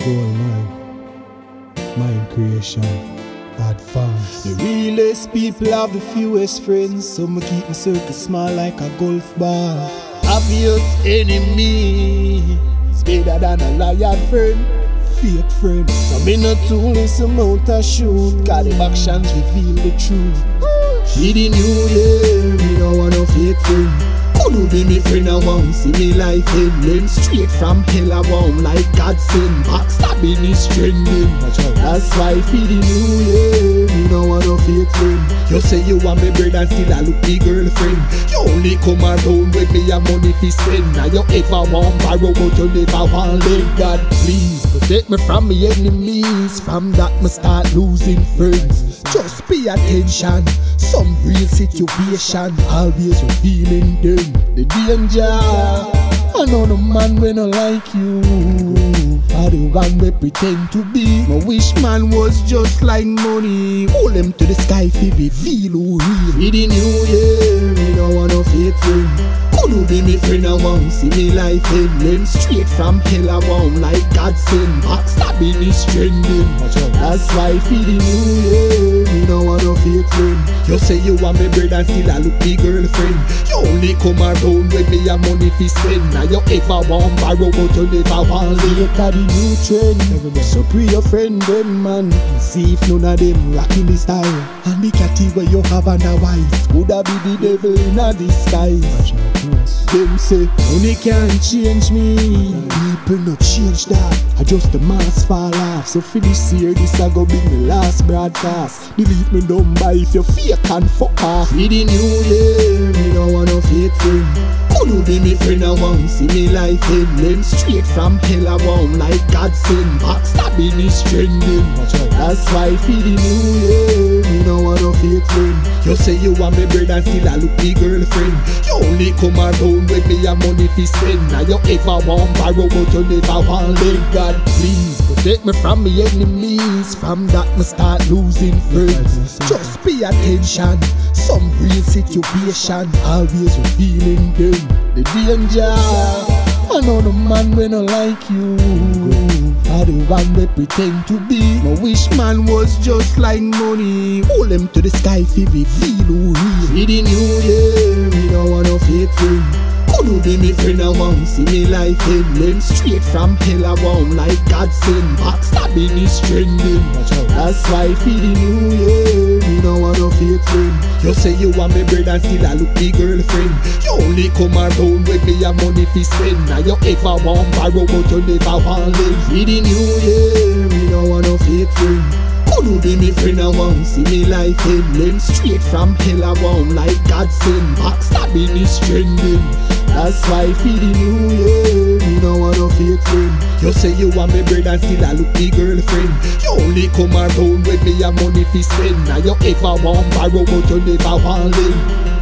Gold mine creation, advance. The realest people have the fewest friends, so me keep my circle small like a golf ball. Obvious enemy is better than a loyal friend. Fake friend, so me not too listen out to shoot, cause the actions reveal the truth. For the new year, me don't want no fake friend. Could be me friend, I won't see me life ending. Straight from hell, I won't like God send. Backstabbing is trending. That's why for the new year, me don't want no fake friend. You say you want me brother, still I look me girlfriend. You only come around with me a money fi spend. Now you ever want borrow, but you never want lend. God please protect me from me enemies. From that me start losing friends. Just pay attention. Some real situation always revealing them the danger. I know the man when I like you, I the one we pretend to be. My wish man was just like money. Hold them to the sky fi reveal who real. For the new year, me don't want no fake friend. Could be me friend, I won't see me life ending. Straight from hell, I won't like God send. Backstabbing is trending. That's why for the new year, me don't want no fake friend. You say you want me brother, still I look me girlfriend. You only come around with me a money fi spend. Now you ever want borrow, but you never want lend. Look at the new trend, so pre your friend them man. See if none of them rocking the style. And the catty where you have and a wife coulda be the devil in a disguise. Them say money can't change me. People not change that. I just the mask fall off. So for this year, this a go be my last broadcast. Delete me number if you fake and fuck off. For the new year, me don't want no fake friend. Could be me friend, I won't see me life ending. Straight from hell, I won't like God send. Backstabbing is trending. That's why for the new year, me don't want no fake friend. You say you want me brother, still I look me girlfriend. You only come around with me a money fi spend. Now you ever want borrow, but you never want lend. God please protect me from me enemies. From that me start losing friends. Just pay attention. Some real situation always revealing them the danger. I know the man when I like you, I the one they pretend to be. My wish man was just like money. Hold them to the sky fi reveal who real. For the new year, me don't want no fake friend. Could be me friend, I won't see me life ending. Straight from hell, I won't like God send. Backstabbing is trending. That's why for the new year, me don't want no fake friend. You say you want me brother, still I look me girlfriend. You only come around with me a money fi spend. Now you ever want borrow, but you never want lend. For the new year, me don't want no fake friend. Could be me friend, I won't see me life ending. Straight from hell, I won't like God send. Backstabbing is trending. That's why for the new year, me don't want no fake friend. You say you want me brother, still I look me girlfriend. You only come around with me a money fi spend. Now you ever want borrow, but you never want lend.